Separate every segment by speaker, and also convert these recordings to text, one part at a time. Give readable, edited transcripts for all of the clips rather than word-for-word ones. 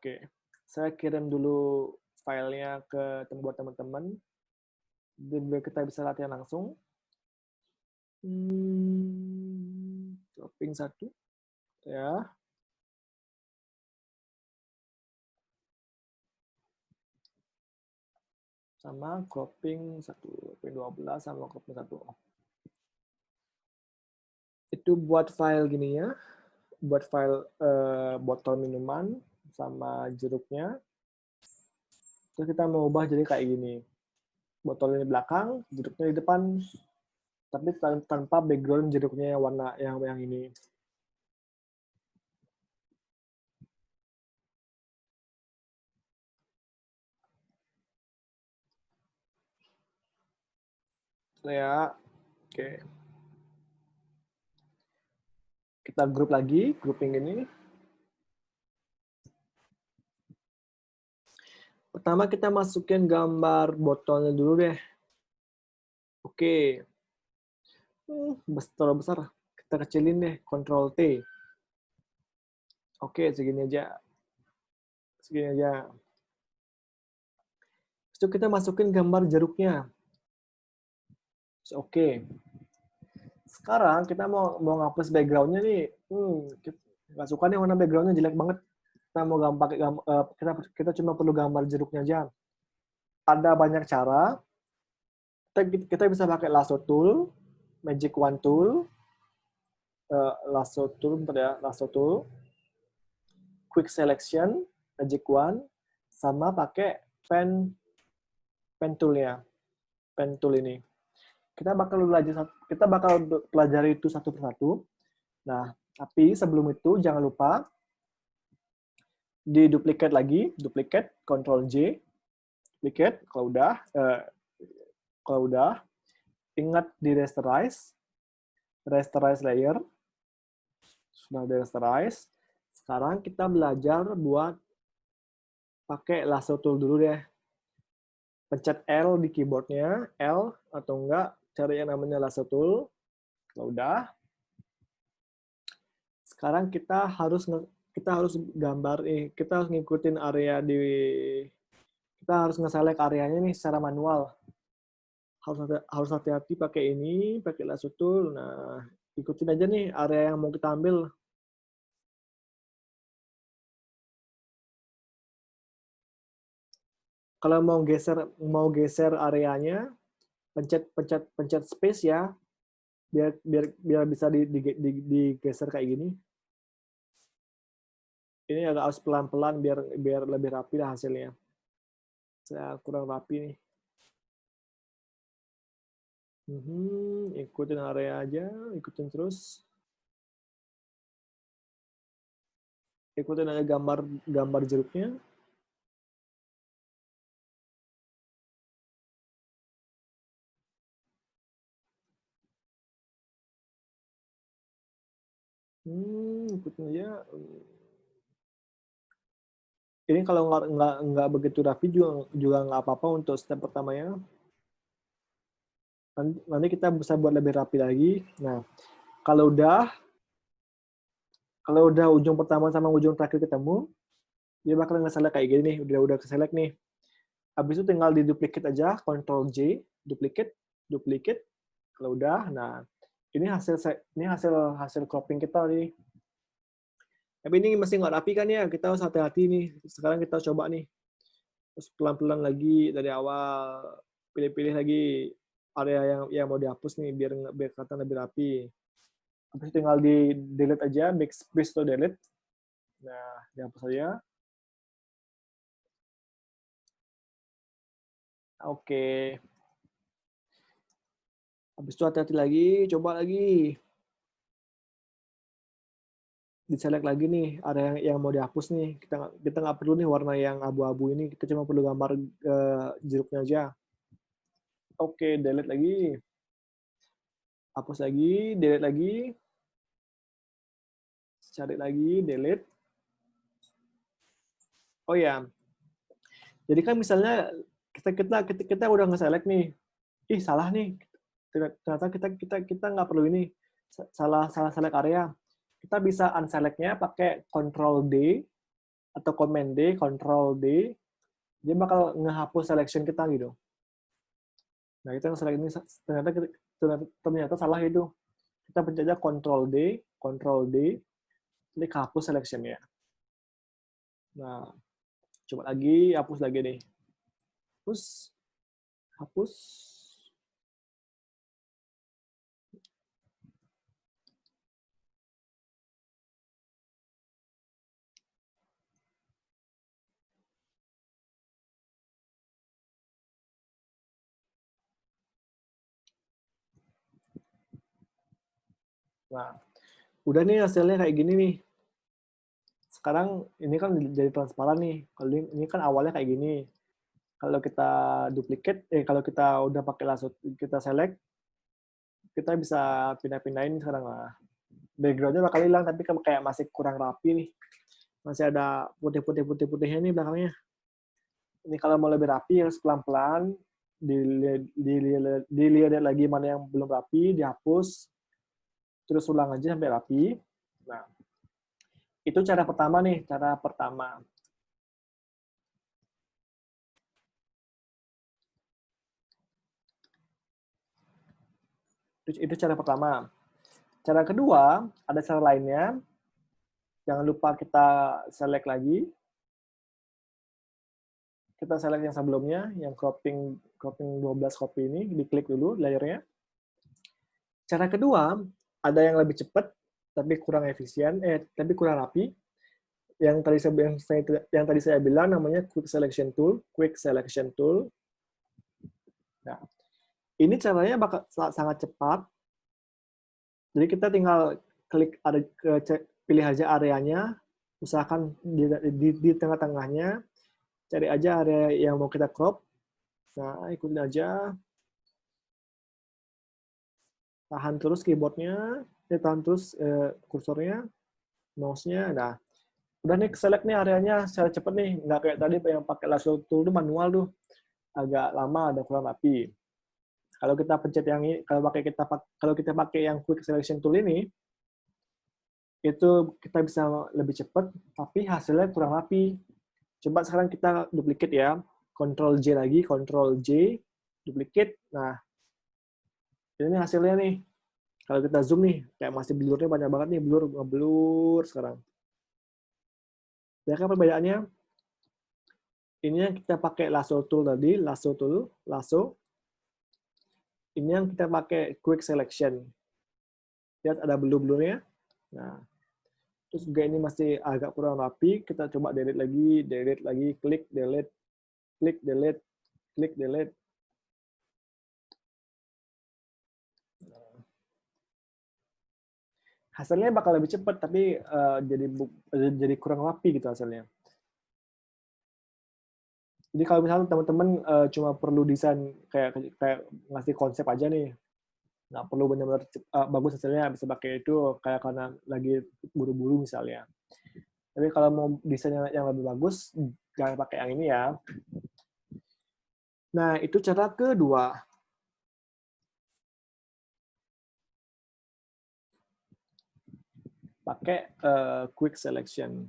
Speaker 1: Oke, saya kirim dulu filenya buat teman-teman, biar kita bisa latihan langsung. Dropping 1, ya. Sama cropping 1, cropping 12 sama cropping 1. Itu buat file gini ya, buat file botol minuman sama jeruknya. Terus kita mau ubah jadi kayak gini. Botolnya di belakang, jeruknya di depan, tapi tanpa background jeruknya yang warna yang ini. Ya, oke. Kita grup lagi, grouping ini. Pertama kita masukin gambar botolnya dulu deh. Oke. Terlalu besar. Kita kecilin deh, Ctrl T. Oke, segini aja. Segini aja. Terus kita masukin gambar jeruknya. Oke. Sekarang kita mau ngapus background-nya nih. Nggak suka nih warna background-nya jelek banget. Kita mau pakai kita cuma perlu gambar jeruknya aja. Ada banyak cara. Kita bisa pakai lasso tool, magic wand tool, lasso tool, quick selection, magic wand, sama pakai pen tool-nya, pen tool ini. Kita bakal pelajari itu satu persatu. Nah, tapi sebelum itu jangan lupa di duplicate lagi, duplicate, Ctrl J, duplicate. Kalau udah, ingat di rasterize layer. Sudah di rasterize. Sekarang kita belajar buat pakai lasso tool dulu deh. Pencet L di keyboardnya, L atau enggak cari yang namanya lasso tool. Kalau udah, sekarang kita harus gambar kita harus ngikutin area kita harus nge-select areanya nih secara manual. Harus hati-hati pakai lasso tool. Nah, ikutin aja nih area yang mau kita ambil. Kalau mau geser areanya, pencet space ya, biar bisa digeser kayak gini. Ini agak harus pelan-pelan biar lebih rapi lah hasilnya. Saya kurang rapi nih. Ikutin area aja, ikutin terus. Ikutin aja gambar jeruknya. Ikutin aja. Ini kalau nggak begitu rapi juga nggak apa-apa untuk step pertamanya. Nanti kita bisa buat lebih rapi lagi. Nah, kalau udah ujung pertama sama ujung terakhir ketemu, dia bakal nge-select kayak gini nih, udah ke-select nih. Habis itu tinggal di duplicate aja, Ctrl J, duplicate. Kalau udah, nah ini hasil cropping kita nih. Tapi ini masih nggak rapi kan ya, kita harus hati-hati nih. Sekarang kita coba nih. Terus pelan-pelan lagi dari awal, pilih-pilih lagi area yang mau dihapus nih biar kelihatan lebih rapi. Habis itu tinggal di delete aja, backspace atau delete. Nah, dihapus aja. Oke. Habis itu hati-hati lagi, coba lagi. Di-select lagi nih, area yang mau dihapus nih. Kita nggak perlu nih warna yang abu-abu ini, kita cuma perlu gambar jeruknya aja. Oke, delete lagi. Hapus lagi, delete lagi. Cari lagi, delete. Oh ya, jadi kan misalnya kita udah nge-select nih, salah nih, ternyata kita nggak perlu ini, salah select area. Kita bisa unselect-nya pakai Ctrl D, atau Command D, Control D, dia bakal ngehapus selection kita gitu. Nah, kita select ini ternyata salah itu. Kita pencet aja Control D, klik hapus selection-nya. Nah, coba lagi, hapus lagi nih. Hapus. Nah, udah nih hasilnya kayak gini nih. Sekarang ini kan jadi transparan nih. Kalau ini kan awalnya kayak gini. Kalau kita kalau kita udah pakai langsung kita select, kita bisa pindah-pindahin sekarang lah. Background-nya bakal hilang, tapi kan kayak masih kurang rapi nih. Masih ada putih-putihnya nih belakangnya. Ini kalau mau lebih rapi harus pelan-pelan dilihat lagi mana yang belum rapi, dihapus, terus ulang aja sampai rapi. Nah, itu cara pertama nih, cara pertama. Itu cara pertama. Cara kedua, ada cara lainnya. Jangan lupa kita select lagi. Kita select yang sebelumnya, yang cropping 12 copy ini, diklik dulu layernya. Cara kedua, ada yang lebih cepat, tapi kurang efisien, tapi kurang rapi. Yang tadi saya bilang namanya Quick Selection Tool. Nah, ini caranya bakal sangat cepat. Jadi kita tinggal pilih aja areanya, usahakan di tengah-tengahnya, cari aja area yang mau kita crop. Nah, ikutin aja. Tahan terus keyboardnya, tahan terus kursornya, mouse-nya. Nah, udah nih select nih areanya secara cepet nih, nggak kayak tadi yang pakai lasso tool itu manual tuh, agak lama, ada kurang rapi. Kalau kita pencet yang ini, kalau kita pakai yang quick selection tool ini, itu kita bisa lebih cepat, tapi hasilnya kurang rapi. Coba sekarang kita duplicate ya, Ctrl J lagi, Ctrl J, duplicate. Nah, ini hasilnya nih. Kalau kita zoom nih, kayak masih blurnya banyak banget nih, ngeblur sekarang. Ya kan perbedaannya? Ini yang kita pakai lasso tool tadi, lasso. Ini yang kita pakai quick selection. Lihat ada blur-blurnya. Nah, terus juga ini masih agak kurang rapi. Kita coba delete lagi, klik, delete, klik, delete, klik, delete. Hasilnya bakal lebih cepat, tapi jadi kurang rapi gitu hasilnya. Jadi kalau misalnya teman-teman cuma perlu desain kayak ngasih konsep aja nih, nggak perlu benar-benar bagus hasilnya, bisa pakai itu kayak karena lagi buru-buru misalnya. Tapi kalau mau desainnya yang lebih bagus, jangan pakai yang ini ya. Nah, itu cara kedua. Pakai quick selection.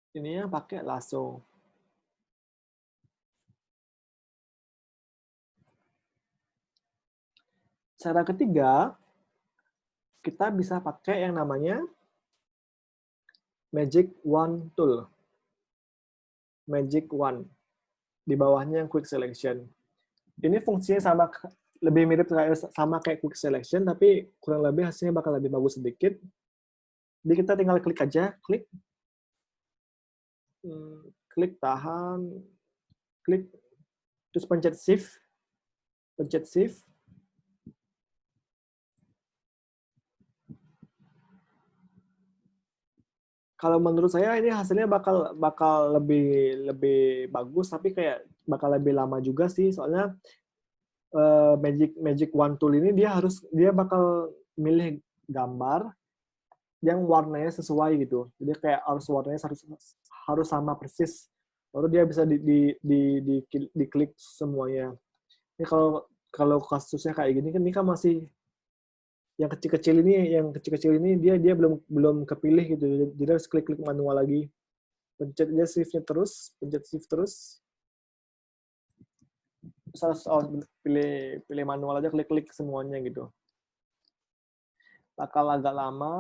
Speaker 1: Ini yang pakai lasso. Cara ketiga, kita bisa pakai yang namanya Magic Wand Tool. Magic Wand. Di bawahnya yang Quick Selection. Ini fungsinya lebih mirip sama kayak Quick Selection, tapi kurang lebih hasilnya bakal lebih bagus sedikit. Jadi kita tinggal klik aja, klik, tahan, klik, terus pencet Shift, Kalau menurut saya ini hasilnya bakal lebih bagus, tapi kayak bakal lebih lama juga sih, soalnya Magic Wand Tool ini dia bakal milih gambar yang warnanya sesuai gitu. Jadi kayak warnanya harus sama persis baru dia bisa diklik semuanya. Ini kalau kasusnya kayak gini kan, ini kan masih yang kecil-kecil ini dia belum belum kepilih gitu. Jadi harus klik-klik manual lagi. Pencet dia shift-nya terus, pencet shift terus. Terus pilih manual aja, klik-klik semuanya gitu. Bakal agak lama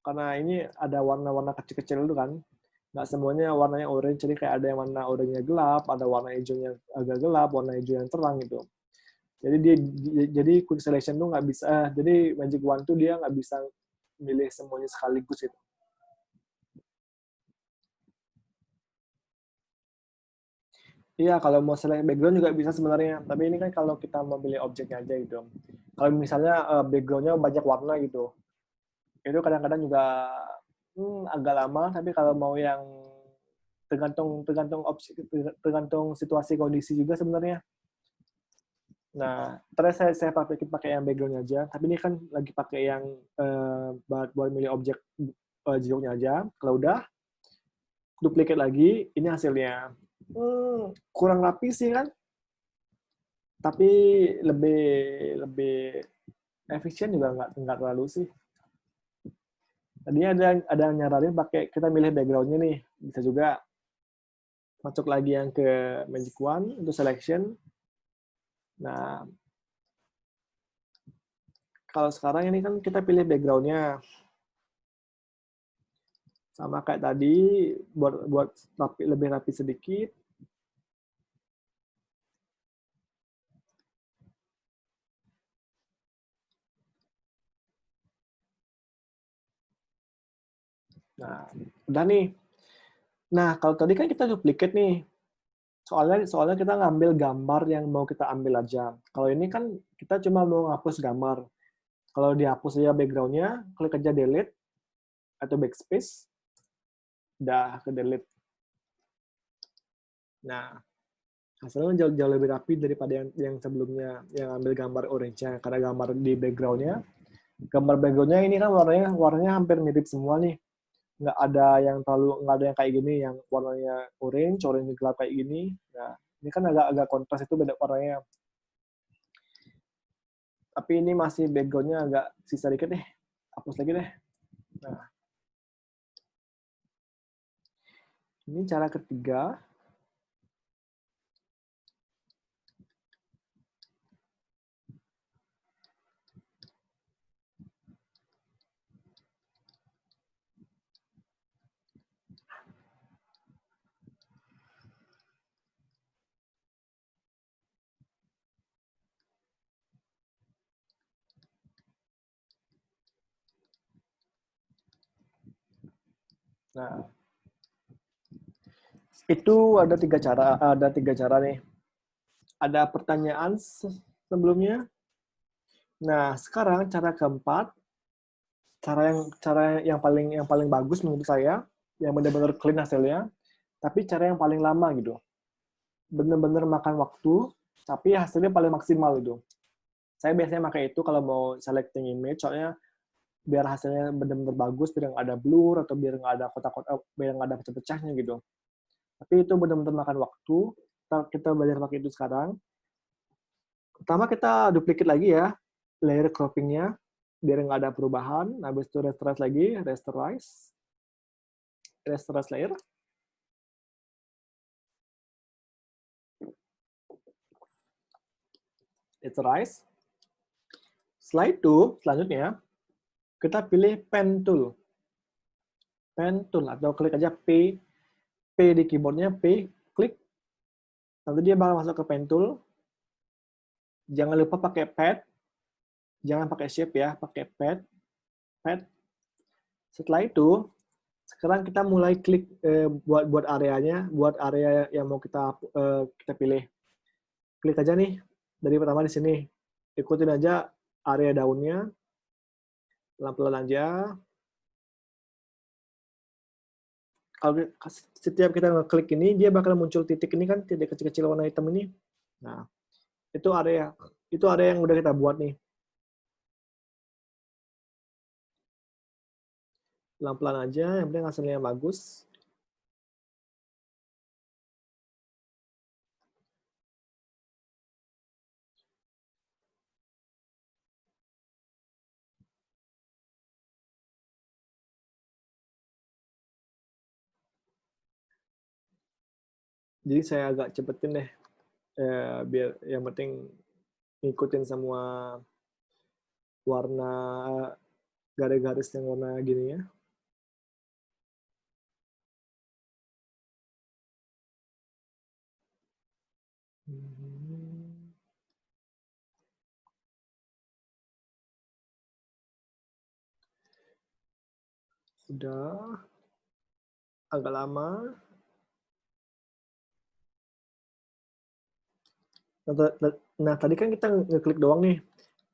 Speaker 1: karena ini ada warna-warna kecil-kecil itu kan. Nggak semuanya warnanya orange, jadi kayak ada yang warna oranye gelap, ada warna hijaunya agak gelap, warna hijau yang terang gitu. Jadi quick selection tuh nggak bisa, jadi Magic Wand tuh dia nggak bisa milih semuanya sekaligus gitu. Iya, kalau mau select background juga bisa sebenarnya, tapi ini kan kalau kita mau pilih objeknya aja gitu. Kalau misalnya backgroundnya banyak warna gitu, itu kadang-kadang juga agak lama, tapi kalau mau yang tergantung tergantung opsi tergantung situasi kondisi juga sebenarnya. Nah, terus saya pakai yang background aja, tapi ini kan lagi pakai yang buat milih objek jeruknya aja. Kalau udah duplikat lagi, ini hasilnya. Kurang rapi sih kan, tapi lebih lebih efisien juga nggak terlalu sih. Tadi ada yang nyaranin pakai kita milih backgroundnya nih, bisa juga masuk lagi yang ke Magic Wand untuk selection. Nah, kalau sekarang ini kan kita pilih backgroundnya sama kayak tadi, buat rapi, lebih rapi sedikit. Nah, udah nih. Nah, kalau tadi kan kita duplikat nih. Soalnya kita ngambil gambar yang mau kita ambil aja. Kalau ini kan kita cuma mau ngapus gambar. Kalau dihapus aja background-nya, klik aja delete atau backspace, udah ke delete. Nah, hasilnya jauh lebih rapi daripada yang sebelumnya, yang ambil gambar orange-nya. Karena gambar di background-nya ini kan warnanya hampir mirip semua nih. Nggak ada yang kayak gini, yang warnanya orange gelap kayak gini. Nah, ini kan agak kontras, itu beda warnanya. Tapi ini masih background-nya agak sisa dikit deh. Hapus lagi deh. Nah, ini cara ketiga. Nah, itu ada tiga cara nih. Ada pertanyaan sebelumnya. Nah, sekarang cara keempat, cara yang paling bagus menurut saya, yang benar-benar clean hasilnya, tapi cara yang paling lama gitu. Benar-benar makan waktu, tapi hasilnya paling maksimal gitu. Saya biasanya pakai itu kalau mau selecting image, soalnya biar hasilnya benar-benar bagus, biar nggak ada blur atau biar nggak ada kotak-kotak, biar nggak ada pecah-pecahnya gitu. Tapi itu benar-benar makan waktu. Kita belajar pakai itu sekarang. Pertama kita duplicate lagi ya layer cropping-nya biar nggak ada perubahan. Habis itu rasterize lagi, rasterize layer, rasterize. Setelah itu, selanjutnya kita pilih pen tool. Pen tool atau klik aja P di keyboardnya, P, klik. Nanti dia bakal masuk ke pen tool. Jangan lupa pakai pad, jangan pakai shape ya, pakai pad. Setelah itu, sekarang kita mulai klik buat areanya, buat area yang mau kita pilih. Klik aja nih dari pertama di sini. Ikutin aja area daunnya, pelan-pelan aja. Kalau setiap kita ngeklik ini, dia bakal muncul titik ini kan, titik kecil-kecil warna hitam ini. Nah, itu area yang udah kita buat nih. Pelan-pelan aja, yang penting hasilnya bagus. Jadi saya agak cepetin deh, biar yang penting ngikutin semua warna garis-garis yang warna gini ya. Udah agak lama. Nah, tadi kan kita ngeklik doang nih.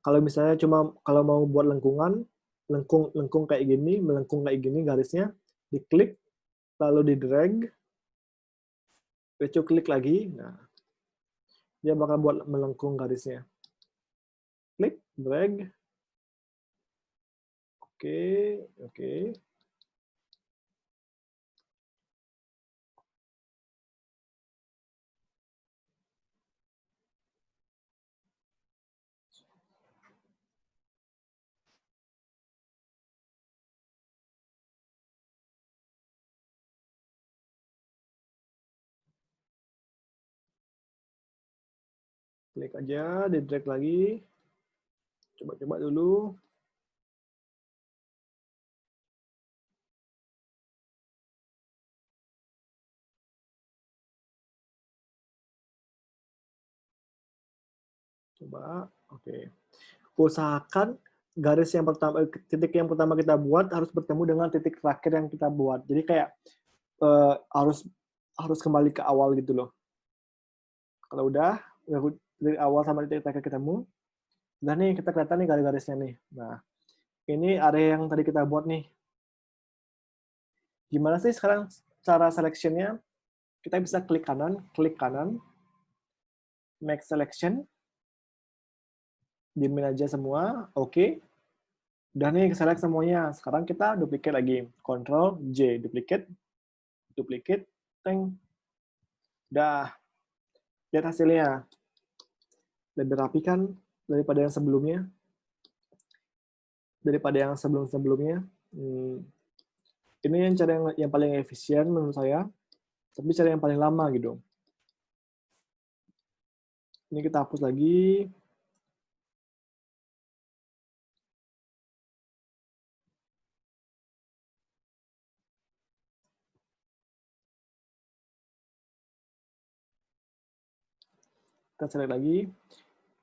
Speaker 1: Kalau misalnya kalau mau buat lengkungan, lengkung kayak gini, melengkung kayak gini garisnya, diklik, lalu di drag, klik lagi, nah dia bakal buat melengkung garisnya. Klik, drag, oke, oke. Klik aja, di drag lagi. Coba-coba dulu. Coba, oke. Usahakan garis yang pertama, titik yang pertama kita buat harus bertemu dengan titik terakhir yang kita buat. Jadi kayak harus kembali ke awal gitu loh. Kalau udah dari awal sama titik terakhir ketemu, udah nih kita kelihatan nih garis-garisnya nih. Nah, ini area yang tadi kita buat nih. Gimana sih sekarang cara selection-nya? Kita bisa klik kanan, make selection, diamin aja semua, oke. Udah nih select semuanya. Sekarang kita duplicate lagi. Ctrl J, duplicate, teng. Udah, lihat hasilnya. Lebih rapi kan daripada yang sebelumnya? Daripada yang sebelum-sebelumnya. Ini yang cara yang paling efisien menurut saya, tapi cara yang paling lama gitu. Ini kita hapus lagi. Kita select lagi.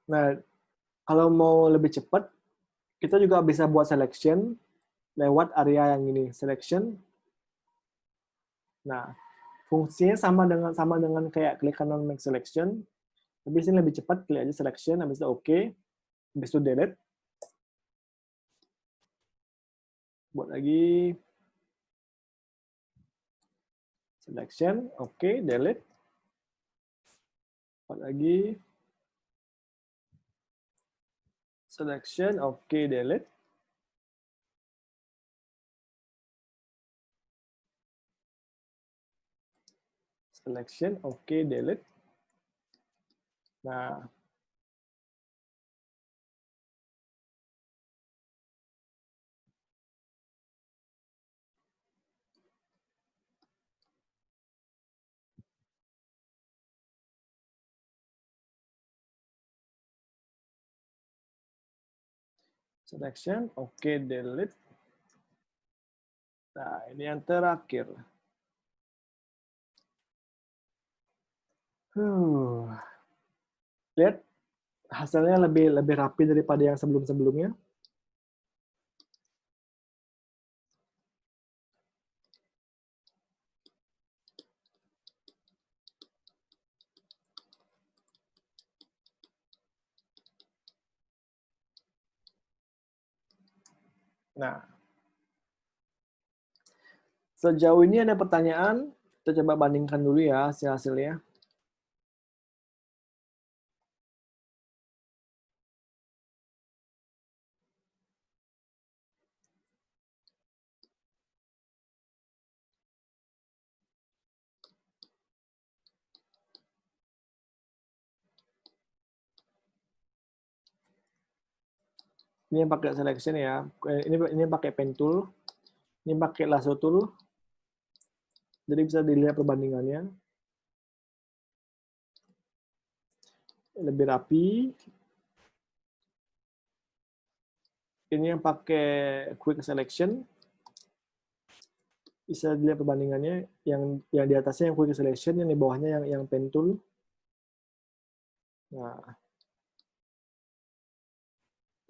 Speaker 1: Nah, kalau mau lebih cepat, kita juga bisa buat selection lewat area yang ini, selection. Nah, fungsinya sama dengan kayak klik kanan make selection, tapi sini lebih cepat, klik aja selection, habis itu oke, habis itu delete. Buat lagi selection, oke, delete. Buat lagi selection, oke, delete. Selection, oke, delete. Nah, selection, oke, delete. Nah, ini yang terakhir. Lihat hasilnya lebih rapi daripada yang sebelum-sebelumnya. Nah, sejauh ini ada pertanyaan, kita coba bandingkan dulu ya hasil-hasilnya. Ini yang pakai selection ya. Ini pakai pen tool. Ini pakai lasso tool. Jadi bisa dilihat perbandingannya. lebih rapi. Ini yang pakai quick selection, bisa dilihat perbandingannya. Yang di atasnya yang quick selection, yang di bawahnya yang pen tool. Nah,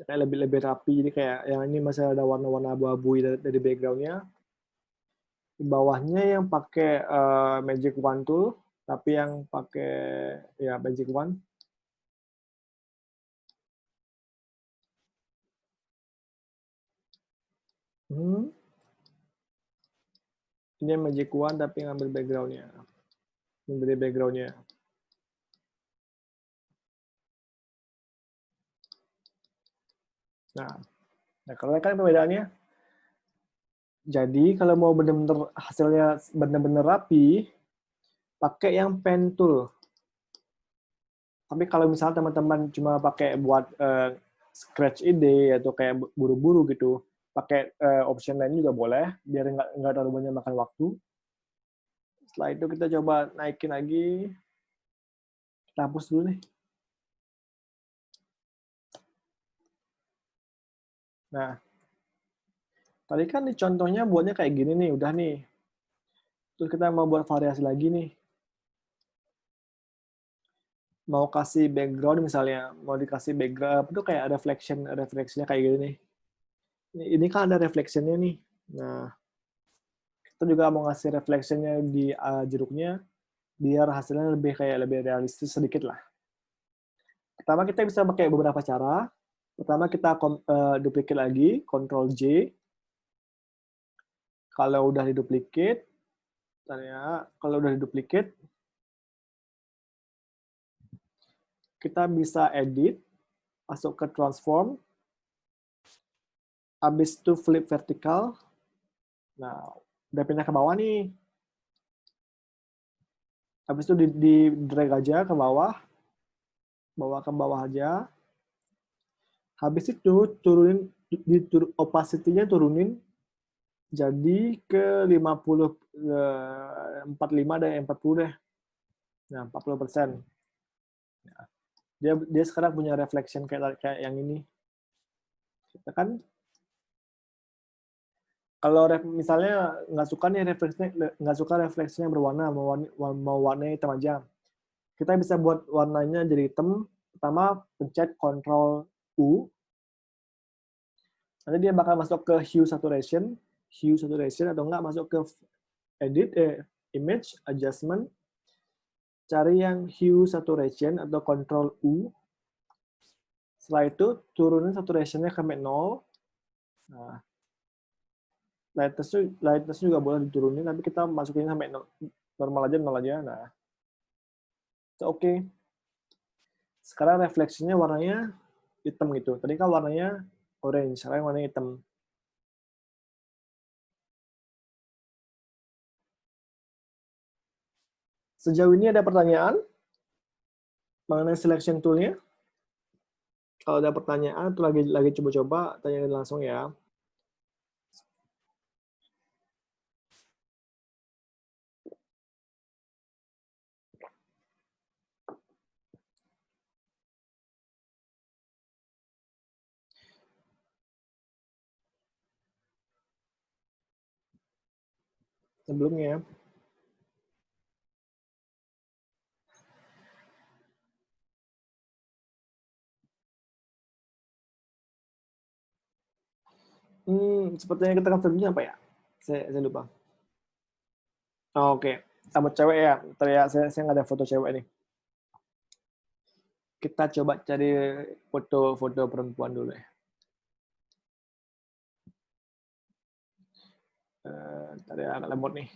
Speaker 1: kayak lebih rapi. Jadi kayak yang ini masih ada warna-warna abu-abu dari backgroundnya. Di bawahnya yang pakai Magic Wand tool, tapi yang pakai ya Magic Wand. Ini yang Magic Wand tapi ngambil backgroundnya, memberi backgroundnya. Nah, kalau kan perbedaannya. Jadi kalau mau benar-benar hasilnya benar-benar rapi, pakai yang pen tool. Tapi kalau misalnya teman-teman cuma pakai buat scratch ide atau kayak buru-buru gitu, pakai option lain juga boleh, biar nggak terlalu banyak makan waktu. Setelah itu kita coba naikin lagi. Kita hapus dulu nih. Nah, tadi kan di contohnya buatnya kayak gini nih, udah nih. Terus kita mau buat variasi lagi nih. Mau kasih background misalnya, mau dikasih background, itu kayak refleksinya kayak gini nih. Ini kan ada refleksinya nih. Nah, kita juga mau ngasih refleksinya di jeruknya, biar hasilnya lebih realistis sedikit lah. Pertama kita bisa pakai beberapa cara. Pertama kita duplicate lagi, Ctrl J. Kalau udah diduplicate, kalau udah diduplicate, kita bisa edit, masuk ke transform, habis itu flip vertikal. Nah, udah pindah ke bawah nih. Habis itu di drag aja ke bawah, bawa ke bawah aja. Habis itu turunin opacity-nya turunin jadi ke 45 deh, 40 deh. Nah, 40%. Nah, dia sekarang punya reflection kayak yang ini. Kita kan kalau misalnya nggak suka nih refleksinya berwarna, mau warna hitam aja. Kita bisa buat warnanya jadi hitam. Pertama pencet Ctrl U. Nanti dia bakal masuk ke hue saturation atau enggak masuk ke edit image adjustment. Cari yang hue saturation atau Ctrl U. Setelah itu turunin saturation-nya ke 0. Nah, lightness juga boleh diturunin, tapi kita masukin sampai normal aja, 0 aja. Nah, oke. Okay. Sekarang refleksinya warnanya hitam gitu. Tadi kan warnanya orange, sekarang warnanya hitam. Sejauh ini ada pertanyaan mengenai selection tool-nya? Kalau ada pertanyaan atau lagi coba-coba, tanyain langsung ya. Sebelumnya. Sepertinya kita kan sebelumnya apa ya? Saya lupa. Oh, oke. Okay. Sama cewek ya. Ternyata saya nggak ada foto cewek nih. Kita coba cari foto perempuan dulu ya. Tadi agak lemot nih.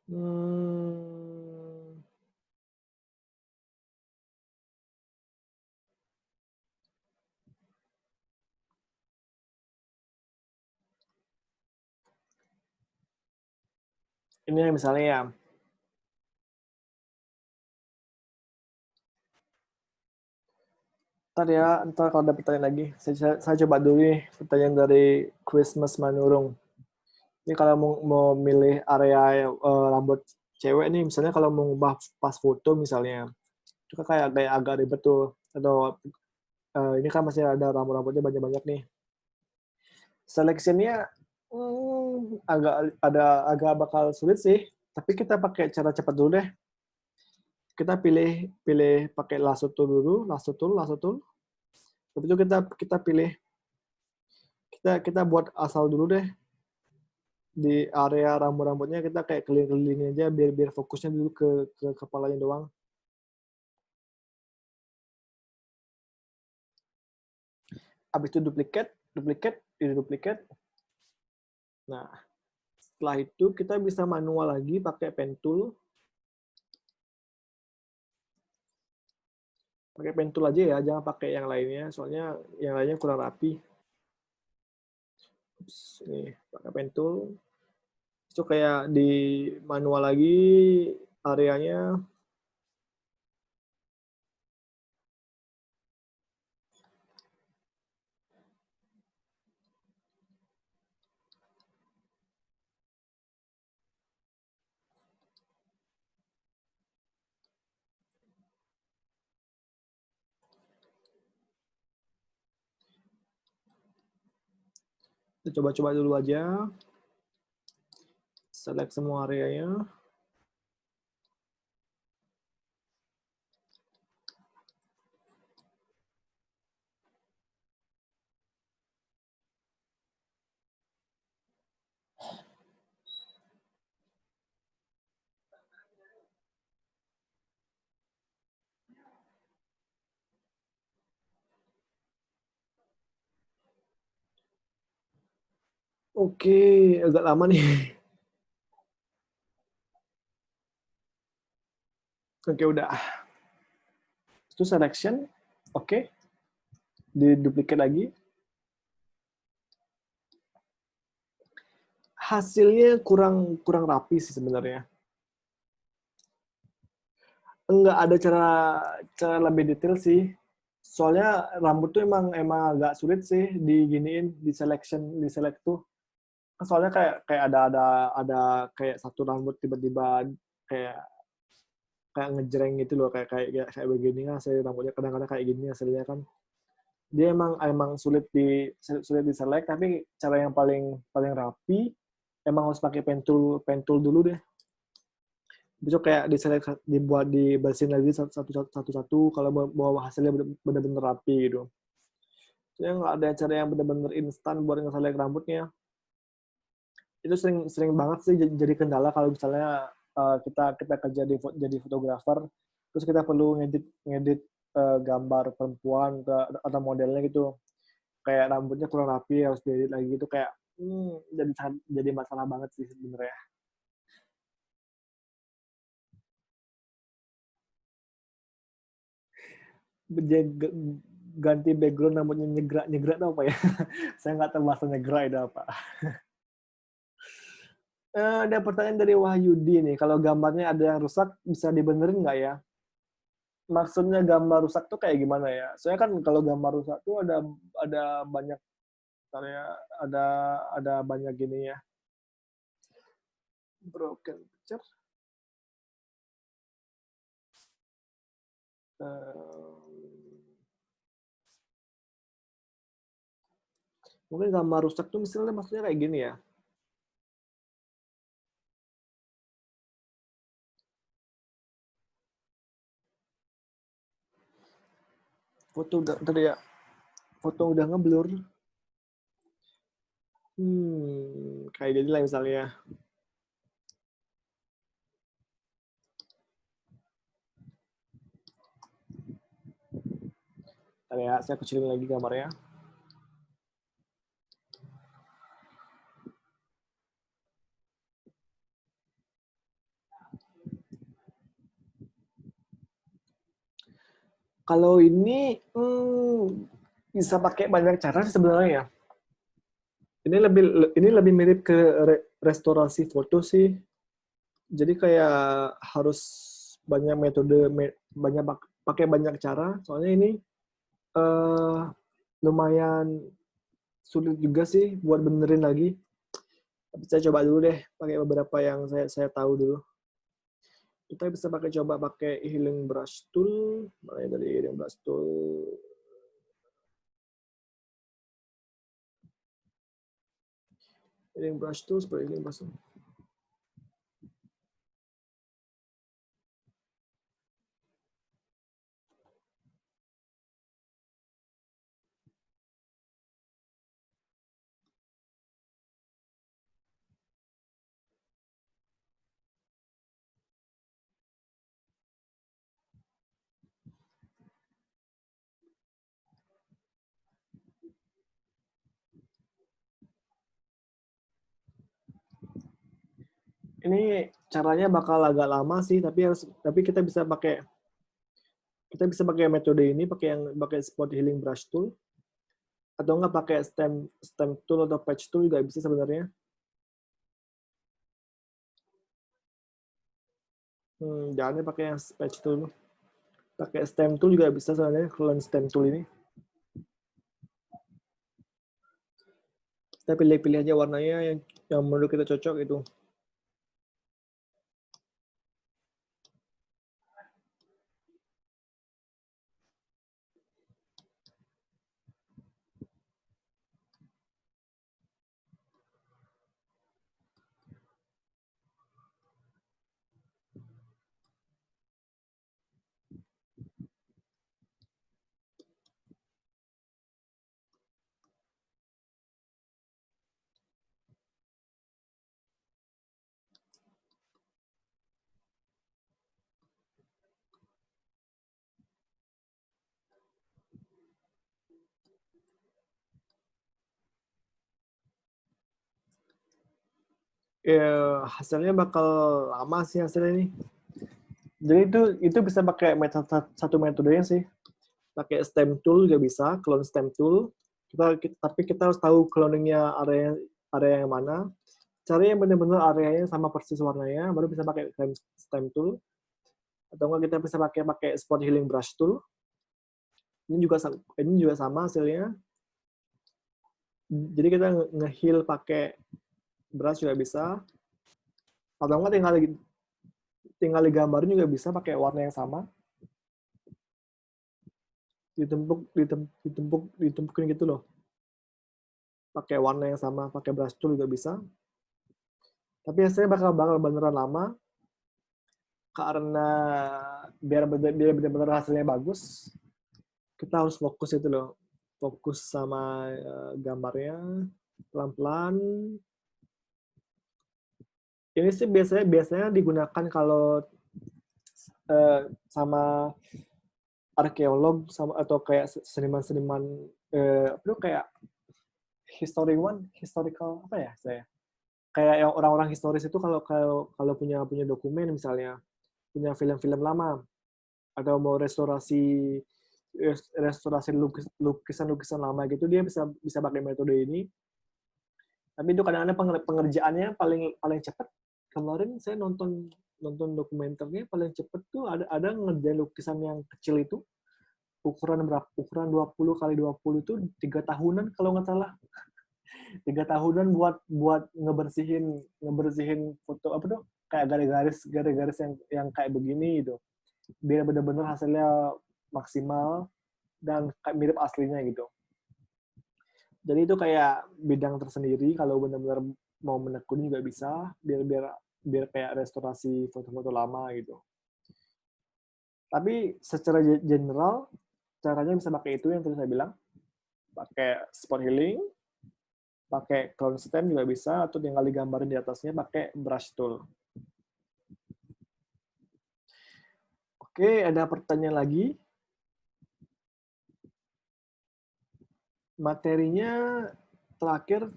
Speaker 1: Hmm, Ini misalnya ya, ntar kalau ada pertanyaan lagi, saya coba dulu nih pertanyaan dari Christmas Manurung. Ini kalau mau milih area rambut cewek nih, misalnya kalau mau ngubah pas foto misalnya, itu kan kayak agak ribet tuh. Atau ini kan masih ada rambut-rambutnya banyak-banyak nih. Seleksinya agak bakal sulit sih. Tapi kita pakai cara cepat dulu deh. Kita pilih pilih pakai lasso tool dulu, lasso tool. Habis itu kita pilih kita buat asal dulu deh di area rambut-rambutnya kita kayak keliling-keliling aja biar fokusnya dulu ke kepalanya doang. Habis itu duplikat. Nah, setelah itu kita bisa manual lagi pakai pen tool. Pakai pen tool aja ya, jangan pakai yang lainnya, soalnya yang lainnya kurang rapi. Ups, ini pakai pen tool. Itu kayak di manual lagi areanya. Kita coba-coba dulu aja. Select semua areanya. Oke, agak lama nih. Oke, udah. Itu selection. Oke. Diduplikat lagi. Hasilnya kurang rapi sih sebenarnya. Enggak ada cara lebih detail sih. Soalnya rambut tuh emang agak sulit sih diginiin, di select tuh. Soalnya kayak ada kayak satu rambut tiba-tiba kayak kayak ngejreng gitu loh, kayak begini kan hasil rambutnya, kadang-kadang kayak gini hasilnya kan. Dia emang sulit di select, tapi cara yang paling paling rapi emang harus pakai pen tool dulu deh. Besok kayak dibuat dibersihin lagi satu-satu kalau mau hasilnya benar-benar rapi gitu. Jadi nggak ada cara yang benar-benar instan buat ngeselect rambutnya. Itu sering banget sih jadi kendala kalau misalnya kita kerja jadi fotografer, terus kita perlu ngedit ngedit gambar perempuan atau modelnya gitu, kayak rambutnya kurang rapi harus diedit lagi gitu, kayak jadi masalah banget sih sebenarnya. Ganti background rambutnya nyegrak apa ya? Saya nggak tahu bahasa nyegrak itu apa. Ada pertanyaan dari Wahyudi nih, kalau gambarnya ada yang rusak bisa dibenerin nggak ya? Maksudnya gambar rusak tuh kayak gimana ya? Soalnya kan kalau gambar rusak tuh ada banyak, ya, ada ada banyak gini ya. Broken picture. Mungkin gambar rusak tuh misalnya maksudnya kayak gini ya. Tadi ya, foto udah ngeblur. Kayak gini lah misalnya. Tadi ya, saya kecilin lagi gambarnya. Kalau ini bisa pakai banyak cara sebenarnya ya. Ini lebih mirip ke restorasi foto sih. Jadi kayak harus banyak metode, banyak pakai banyak cara. Soalnya ini eh, lumayan sulit juga sih buat benerin lagi. Tapi saya coba dulu deh pakai beberapa yang saya tahu dulu. Kita bisa coba pakai healing brush tool. Mulai dari healing brush tool. Healing brush tool seperti healing brush tool. Ini caranya bakal agak lama sih, tapi kita bisa pakai metode ini, pakai spot healing brush tool, atau enggak pakai stem tool atau patch tool juga bisa sebenarnya. Jangan pakai yang patch tool. Pakai stem tool juga bisa sebenarnya, clone stem tool ini. Kita pilih-pilih aja warnanya yang menurut kita cocok itu. Ya, hasilnya bakal lama sih hasilnya ini. Jadi itu bisa pakai satu metodenya sih. Pakai stem tool juga bisa, clone stem tool. Tapi kita harus tahu cloningnya area yang mana. Cari yang benar-benar areanya sama persis warnanya, baru bisa pakai stem tool. Atau enggak kita bisa pakai spot healing brush tool. Ini juga sama hasilnya. Jadi kita nge-heal pakai brush juga bisa. Atau enggak tinggal digambarin juga bisa pakai warna yang sama. Ditempukin gitu loh. Pakai warna yang sama, pakai brush tool juga bisa. Tapi hasilnya bakal beneran lama karena biar benar-benar hasilnya bagus, kita harus fokus itu loh. Fokus sama gambarnya pelan-pelan. Ini sih biasanya digunakan kalau sama arkeolog sama atau kayak seniman-seniman apa tuh kayak historical apa ya saya? Kayak yang orang-orang historis itu kalau kalau kalau punya dokumen misalnya, punya film-film lama atau mau restorasi lukisan-lukisan lama gitu, dia bisa bisa pakai metode ini. Tapi itu kadang-kadang pengerjaannya paling paling cepat. Kemarin saya nonton nonton dokumenternya paling cepat tuh ada ngerjain lukisan yang kecil itu ukuran berapa? Ukuran 20 kali 20 itu 3 tahunan kalau nggak salah. 3 tahunan buat buat ngebersihin ngebersihin foto apa tuh kayak garis-garis yang kayak begini gitu. Biar benar-benar hasilnya maksimal dan kayak mirip aslinya gitu. Jadi itu kayak bidang tersendiri kalau benar-benar mau menekuni juga bisa biar biar biar kayak restorasi foto-foto lama gitu. Tapi secara general caranya bisa pakai itu yang tadi saya bilang, pakai spot healing, pakai clone stem juga bisa, atau tinggal digambarin di atasnya pakai brush tool. Oke, ada pertanyaan lagi. Materinya terakhir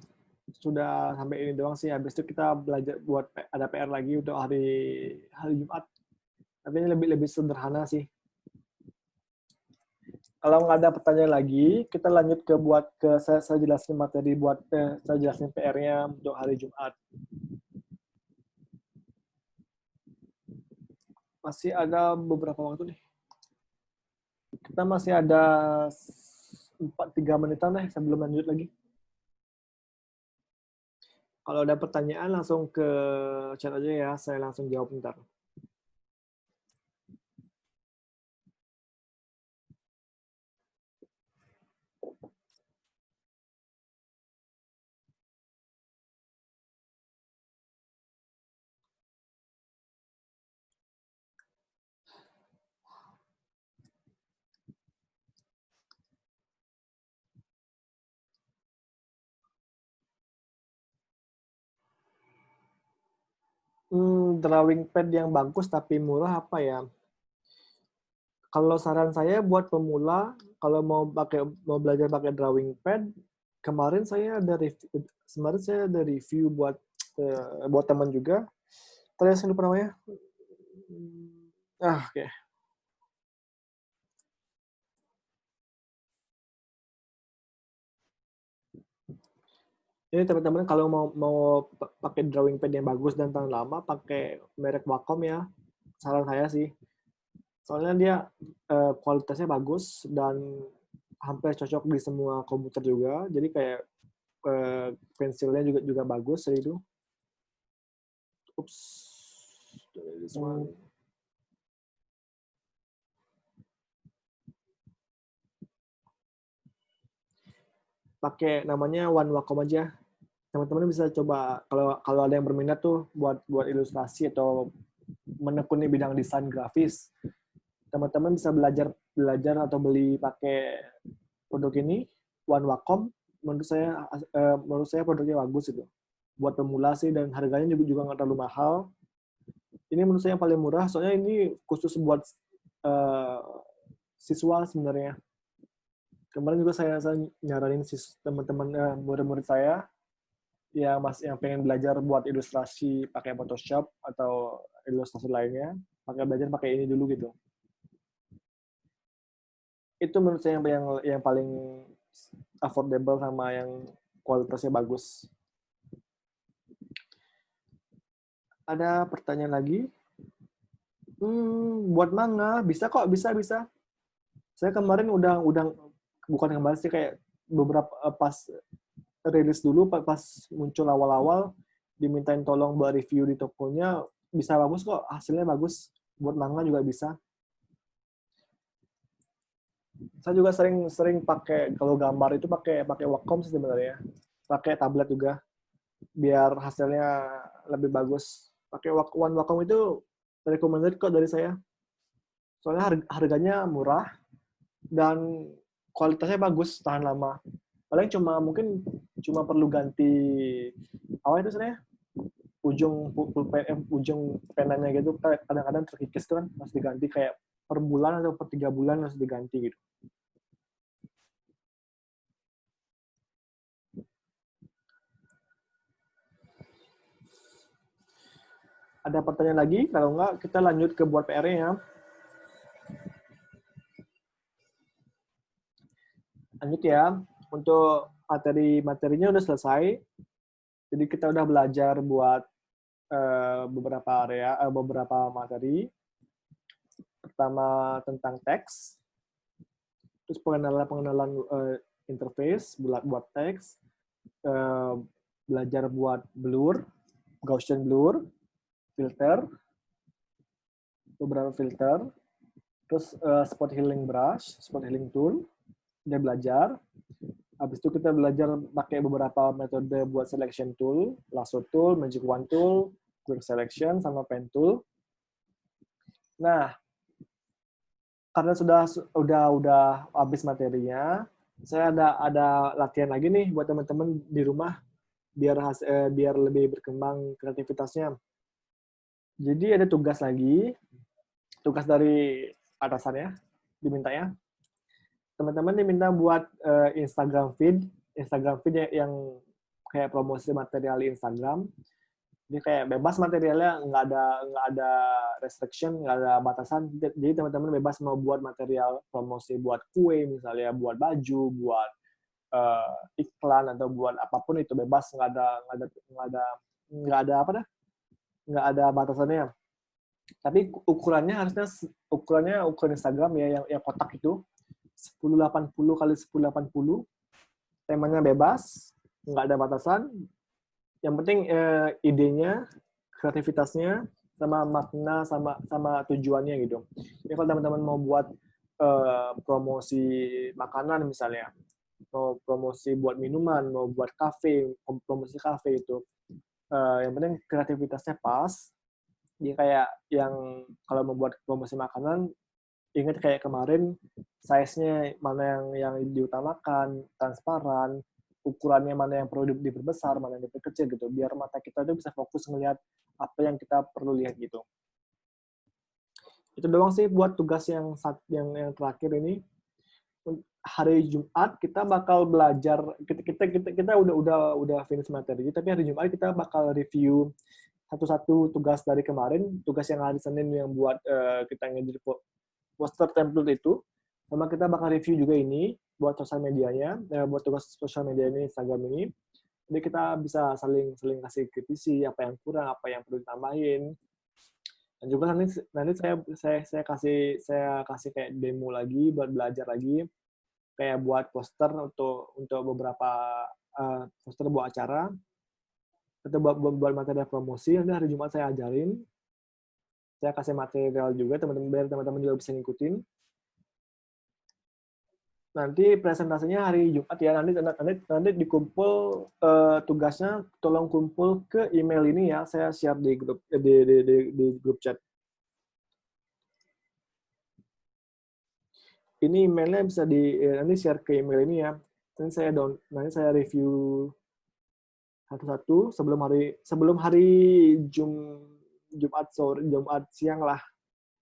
Speaker 1: sudah sampai ini doang sih. Habis itu kita belajar buat ada PR lagi untuk hari hari Jumat. Tapi ini lebih lebih sederhana sih. Kalau nggak ada pertanyaan lagi, kita lanjut saya jelasin materi saya jelasin PR-nya untuk hari Jumat. Masih ada beberapa waktu nih. Kita masih ada 3 menitan deh sebelum lanjut lagi. Kalau ada pertanyaan langsung ke chat aja ya, saya langsung jawab ntar. Drawing pad yang bagus tapi murah apa ya? Kalau saran saya buat pemula, kalau mau belajar pakai drawing pad, kemarin saya ada review buat teman juga. Terus saya lupa namanya. Oke. Ini teman-teman kalau mau pakai drawing pad yang bagus dan tahan lama, pakai merek Wacom ya. Saran saya sih. Soalnya dia kualitasnya bagus dan hampir cocok di semua komputer juga. Jadi kayak pensilnya juga bagus itu. Ups. This one. Pakai namanya One Wacom aja. Teman-teman bisa coba kalau ada yang berminat tuh buat ilustrasi atau menekuni bidang desain grafis. Teman-teman bisa belajar atau beli pakai produk ini One Wacom. Menurut saya produknya bagus itu. Buat pemula sih dan harganya juga nggak terlalu mahal. Ini menurut saya yang paling murah, soalnya ini khusus buat siswa sebenarnya. Kemarin juga saya nyaranin teman-teman murid-murid saya yang pengen belajar buat ilustrasi pakai Photoshop atau ilustrasi lainnya, belajar pakai ini dulu gitu. Itu menurut saya yang paling affordable sama yang kualitasnya bagus. Ada pertanyaan lagi? Buat manga bisa kok, bisa. Saya kemarin udah bukan kemarin sih, kayak beberapa pas rilis dulu, pas muncul awal-awal dimintain tolong buat review di tokonya, bisa bagus kok, hasilnya bagus. Buat manga juga bisa. Saya juga sering pakai, kalau gambar itu pakai Wacom sih sebenarnya. Pakai tablet juga biar hasilnya lebih bagus. Pakai One Wacom itu recommended kok dari saya. Soalnya harganya murah dan kualitasnya bagus, tahan lama. Paling mungkin cuma perlu ganti apa itu sebenarnya, ujung penanya gitu, kadang-kadang terkikis tuh kan, harus diganti kayak per bulan atau per 3 bulan harus diganti gitu. Ada pertanyaan lagi? Kalau enggak, kita lanjut ke buat PR-nya ya. Lanjut ya. Untuk materinya udah selesai. Jadi kita udah belajar buat beberapa materi. Pertama tentang teks, terus pengenalan interface buat teks, belajar buat blur, Gaussian blur, filter, beberapa filter, terus spot healing brush, spot healing tool, udah belajar. Habis itu kita belajar pakai beberapa metode buat selection tool, lasso tool, magic wand tool, quick selection, sama pen tool. Nah, karena udah habis materinya, saya ada latihan lagi nih buat teman-teman di rumah biar lebih berkembang kreativitasnya. Jadi ada tugas dari atasannya dimintanya. Teman-teman diminta buat Instagram feed yang kayak promosi material di Instagram. Jadi kayak bebas materialnya, nggak ada restriction, nggak ada batasan. Jadi teman-teman bebas mau buat material promosi buat kue misalnya, buat baju, buat iklan atau buat apapun itu bebas, nggak ada apa dah, nggak ada batasannya. Tapi ukurannya ukuran Instagram ya yang kotak itu 1080 kali 1080. Temanya bebas, nggak ada batasan. Yang penting idenya, kreativitasnya, sama makna, sama tujuannya gitu. Jadi kalau teman-teman mau buat promosi makanan misalnya, mau promosi buat minuman, mau buat kafe, promosi kafe itu, yang penting kreativitasnya pas. Dia kayak yang kalau membuat promosi makanan, ingat kayak kemarin, size-nya mana yang diutamakan, transparan, ukurannya mana yang perlu diperbesar, mana yang diperkecil gitu, biar mata kita itu bisa fokus melihat apa yang kita perlu lihat gitu. Itu doang sih buat tugas yang terakhir ini. Hari Jumat kita bakal belajar, kita udah finish materi, tapi hari Jumat kita bakal review satu-satu tugas dari kemarin, tugas yang hari Senin yang buat kita ngedit poster template itu, sama kita bakal review juga ini buat sosial medianya, buat tugas sosial media ini, Instagram ini. Jadi kita bisa saling kasih kritisi apa yang kurang, apa yang perlu ditambahin. Dan juga nanti saya kasih kayak demo lagi buat belajar lagi, kayak buat poster untuk beberapa poster buat acara, atau buat materi promosi. Nanti hari Jumat saya ajarin, saya kasih material juga biar teman-teman juga bisa ngikutin. Nanti presentasinya hari Jumat ya, nanti dikumpul tugasnya, tolong kumpul ke email ini ya, saya share di grup di grup chat. Ini emailnya bisa nanti share ke email ini ya. Nanti saya review satu-satu sebelum hari Jumat sore, Jumat siang lah.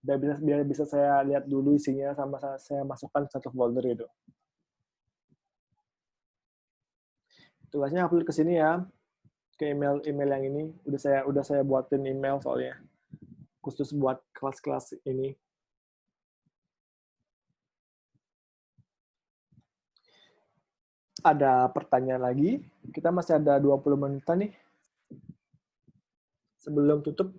Speaker 1: Biar bisa saya lihat dulu isinya, sama saya masukkan satu folder itu. Tugasnya upload ke sini ya, ke email yang ini. Udah saya buatin email soalnya khusus buat kelas-kelas ini. Ada pertanyaan lagi? Kita masih ada 20 menitan nih sebelum tutup.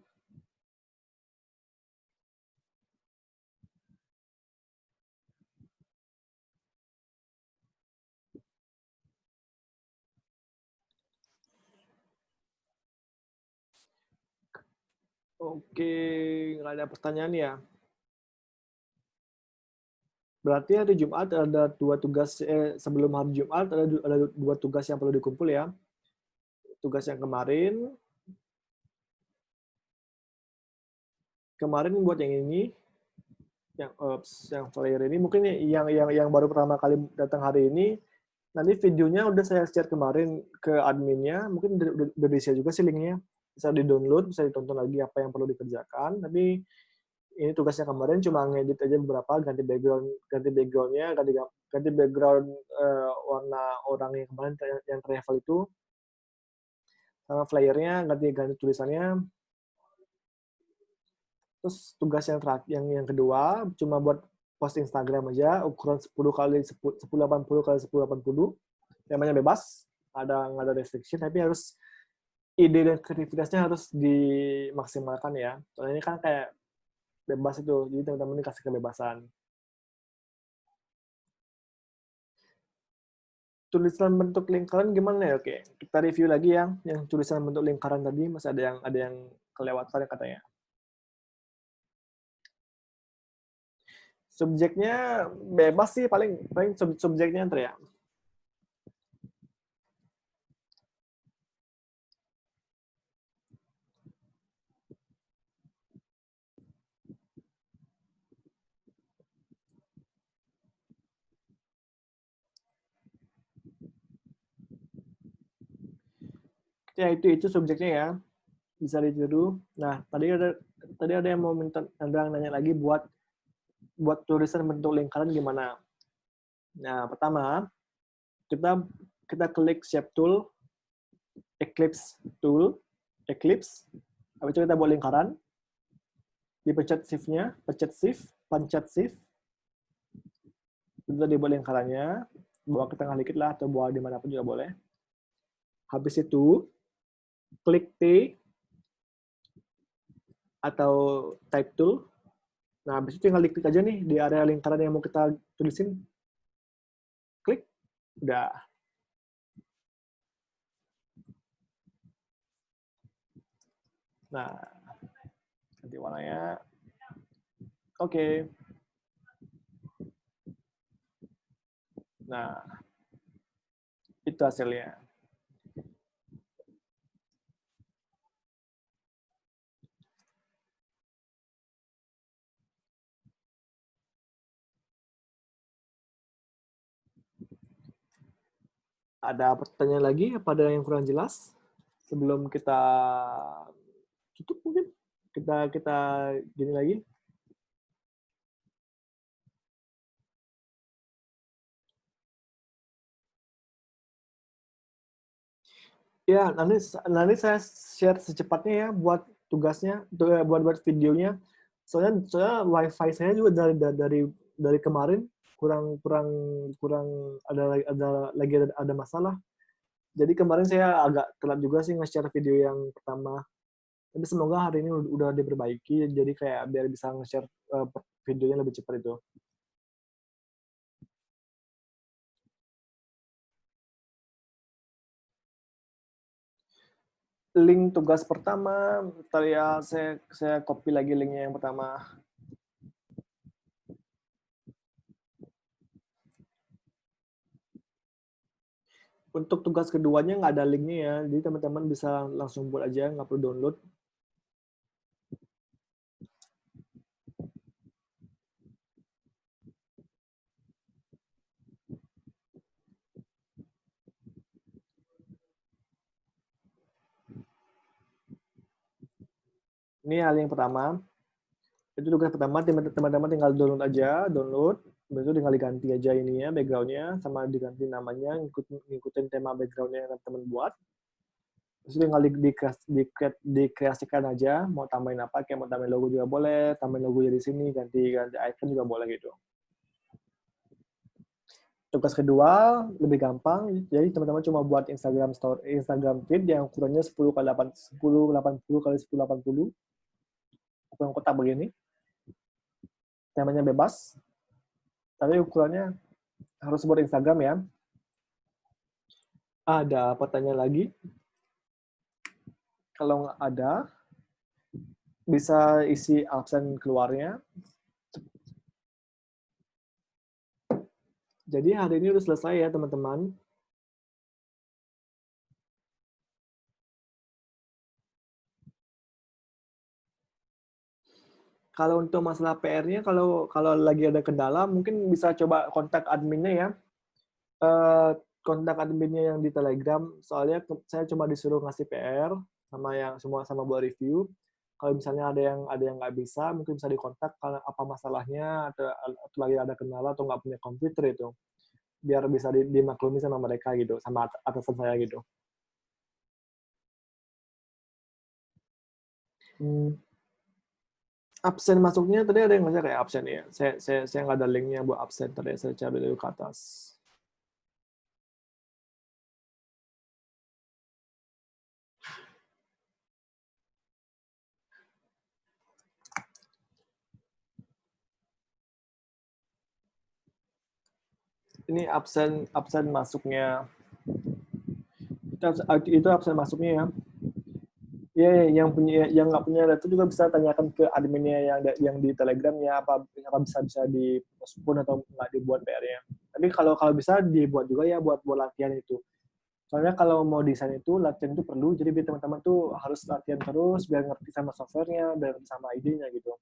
Speaker 1: Oke, nggak ada pertanyaan ya. Berarti hari Jumat ada dua tugas, sebelum hari Jumat ada dua tugas yang perlu dikumpul ya. Tugas yang kemarin buat yang ini, yang flyer ini, mungkin yang baru pertama kali datang hari ini, nanti videonya udah saya share kemarin ke adminnya, mungkin udah di-share juga sih linknya, bisa di-download, bisa ditonton lagi apa yang perlu dikerjakan. Tapi ini tugasnya kemarin cuma ngedit aja beberapa, ganti backgroundnya, ganti background warna orang yang kemarin yang travel itu, sama flyernya ganti tulisannya. Terus tugas yang terakhir, yang kedua cuma buat post Instagram aja, ukuran 10 kali 1080 kali 1080, temanya bebas, nggak ada restriction, tapi harus ide dan kreativitasnya harus dimaksimalkan ya. Soalnya ini kan kayak bebas itu, jadi teman-teman dikasih kebebasan. Tulisan bentuk lingkaran gimana ya? Oke, kita review lagi yang tulisan bentuk lingkaran tadi, masih ada yang kelewatan katanya. Subjeknya bebas sih, paling subjeknya ntar ya. Ya itu subjeknya ya, bisa ditiru. Nah, tadi ada yang mau ada yang nanya lagi buat tulisan bentuk lingkaran gimana. Nah, pertama kita klik shape tool, eclipse. Habis itu kita buat lingkaran, dipencet shift-nya, pencet shift, itu dibuat lingkarannya, bawa ke tengah dikit lah, atau bawa dimanapun juga boleh. Habis itu, klik T, atau type tool. Nah, habis itu tinggal diklik aja nih di area lingkaran yang mau kita tulisin. Klik, udah. Nah, ganti warnanya. Oke. Nah, itu hasilnya. Ada pertanyaan lagi? Apa ada yang kurang jelas? Sebelum kita tutup mungkin? Kita gini lagi. Ya, nanti saya share secepatnya ya buat tugasnya, buat videonya. Soalnya WiFi saya juga dari kemarin kurang kurang kurang ada masalah. Jadi kemarin saya agak telat juga sih nge-share video yang pertama. Tapi semoga hari ini udah diperbaiki, jadi kayak biar bisa nge-share videonya lebih cepat itu. Link tugas pertama, ntar ya saya copy lagi linknya yang pertama. Untuk tugas keduanya nggak ada linknya ya, jadi teman-teman bisa langsung buat aja, nggak perlu download. Ini hal yang pertama. Itu tugas pertama, teman-teman tinggal download aja, download. Habis itu tinggal diganti aja ininya, background-nya, sama diganti namanya, ngikutin tema background-nya yang teman buat. Terus tinggal dikreasikan aja, mau tambahin apa, kayak mau tambahin logo juga boleh, tambahin logo di sini, ganti icon juga boleh gitu. Tugas kedua lebih gampang, jadi teman-teman cuma buat Instagram story, Instagram feed yang ukurannya 10 kali 8, 10 80 kali 10 80, ukuran kotak begini. Temanya bebas, tapi ukurannya harus buat Instagram ya. Ada pertanyaan lagi? Kalau nggak ada, bisa isi absen keluarnya. Jadi hari ini udah selesai ya teman-teman. Kalau untuk masalah PR-nya, kalau lagi ada kendala, mungkin bisa coba kontak adminnya ya. Eh, Kontak adminnya yang di Telegram. Soalnya saya cuma disuruh ngasih PR sama yang semua sama buat review. Kalau misalnya ada yang nggak bisa, mungkin bisa dikontak kalau apa masalahnya atau lagi ada kendala atau nggak punya komputer itu, biar bisa dimaklumi sama mereka gitu, sama atasan saya gitu. Hmm, absen masuknya tadi ada yang ngasih kayak absen ya. Saya nggak ada linknya buat absen tadi, saya cari dulu ke atas. Ini absen absen masuknya. Itu absen masuknya ya. Ya, yang nggak punya data juga bisa tanyakan ke adminnya yang di Telegram ya, apa bisa di postpone atau nggak dibuat PR-nya. Tapi kalau bisa dibuat juga ya buat latihan itu. Soalnya kalau mau desain itu latihan itu perlu, jadi biar teman-teman tuh harus latihan terus biar ngerti sama softwarenya, biar ngerti sama idenya gitu.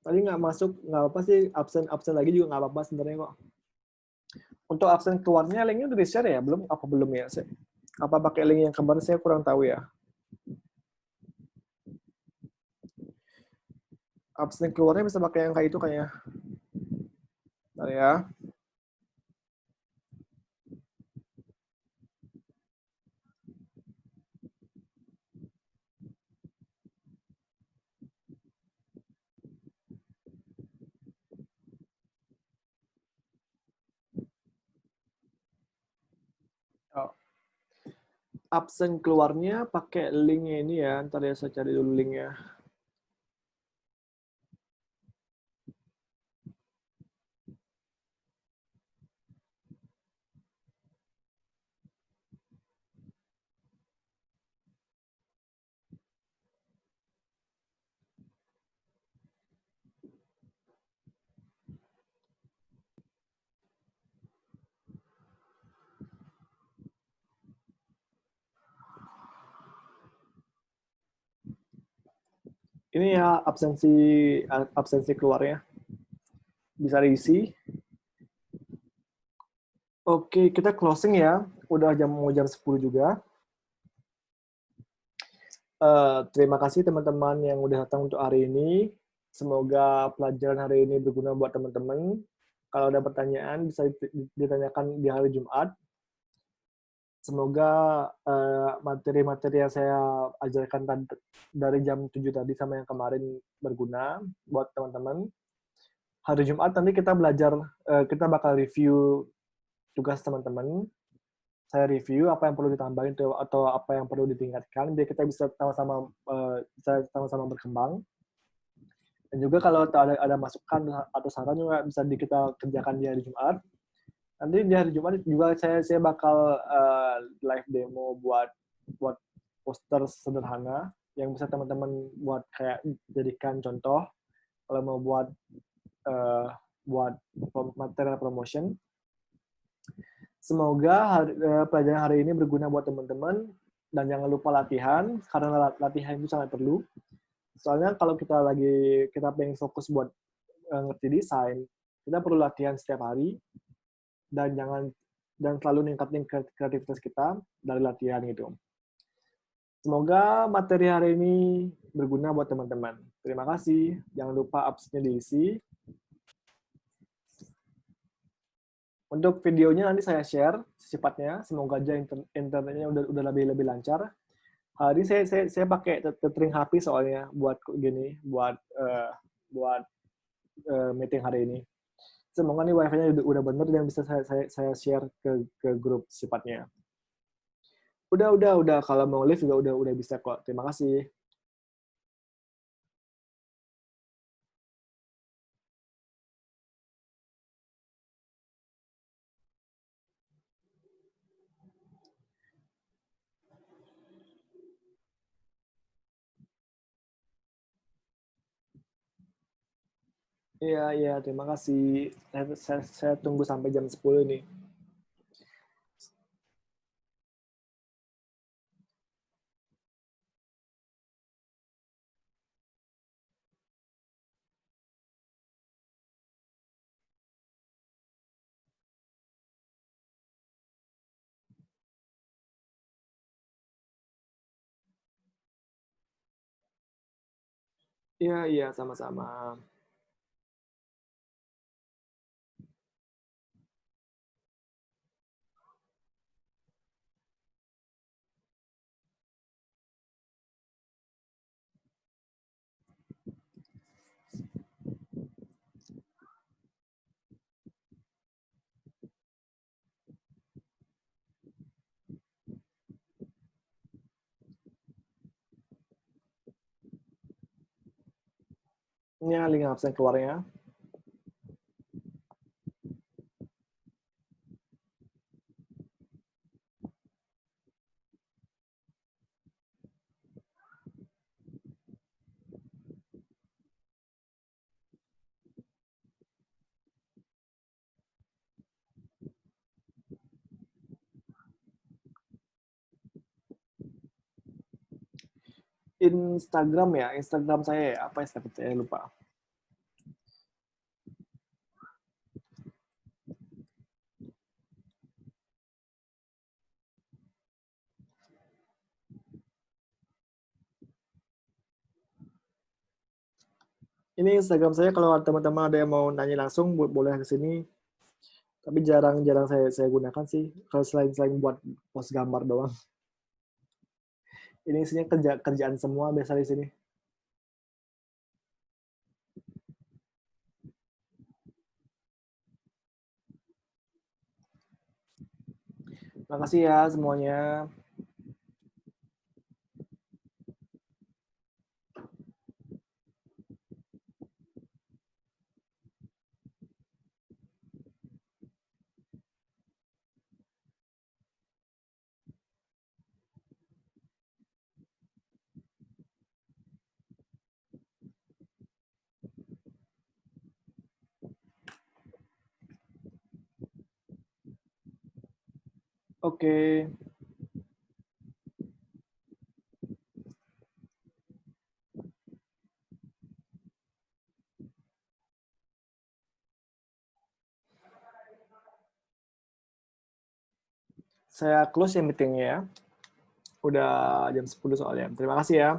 Speaker 1: Tadi nggak masuk, nggak apa sih, absen absen lagi juga nggak apa-apa sebenarnya kok. Untuk absen keluarnya linknya udah di-share ya? Belum ya? Apa pakai link yang kemarin saya kurang tahu ya. Absen keluarnya bisa pakai yang kayak itu kayaknya. Bentar ya. absen keluarnya pakai linknya ini ya. Ntar ya saya cari dulu linknya. Ini ya absensi keluarnya. Bisa diisi. Oke, kita closing ya. Udah mau jam 10 juga. Terima kasih teman-teman yang udah datang untuk hari ini. Semoga pelajaran hari ini berguna buat teman-teman. Kalau ada pertanyaan bisa ditanyakan di hari Jumat. Semoga materi-materi yang saya ajarkan dari jam 7 tadi sama yang kemarin berguna buat teman-teman. Hari Jumat nanti kita belajar, kita bakal review tugas teman-teman. Saya review apa yang perlu ditambahin atau apa yang perlu ditingkatkan biar kita bisa sama-sama berkembang. Dan juga kalau ada masukan atau saran juga bisa kita kerjakan di hari Jumat. Nanti di hari Jumat juga saya bakal live demo buat poster sederhana yang bisa teman-teman buat kayak jadikan contoh kalau mau buat material promotion. Semoga pelajaran hari ini berguna buat teman-teman dan jangan lupa latihan karena latihan itu sangat perlu. Soalnya kalau kita pengen fokus buat ngerti desain, kita perlu latihan setiap hari dan selalu ningkatin kreativitas kita dari latihan gitu. Semoga materi hari ini berguna buat teman-teman. Terima kasih. Jangan lupa absennya diisi. Untuk videonya nanti saya share secepatnya. Semoga aja internetnya udah lebih lancar. Hari ini saya pakai tethering HP soalnya buat gini, buat meeting hari ini. Semoga nih wifi-nya udah bener dan bisa saya share ke grup secepatnya. Udah. Kalau mau live juga udah bisa kok. Terima kasih. Iya, terima kasih. Saya tunggu sampai jam 10 nih. Iya, sama-sama. Ini link absen keluarnya. Instagram ya, Instagram saya apa Instagram saya lupa. Ini Instagram saya kalau teman-teman ada yang mau nanya langsung boleh ke sini. Tapi jarang saya gunakan sih. Kalau selain buat post gambar doang. Ini isinya kerjaan semua biasa di sini. Makasih ya semuanya. Oke. Saya close ya meetingnya ya. Udah jam 10 soalnya. Terima kasih ya.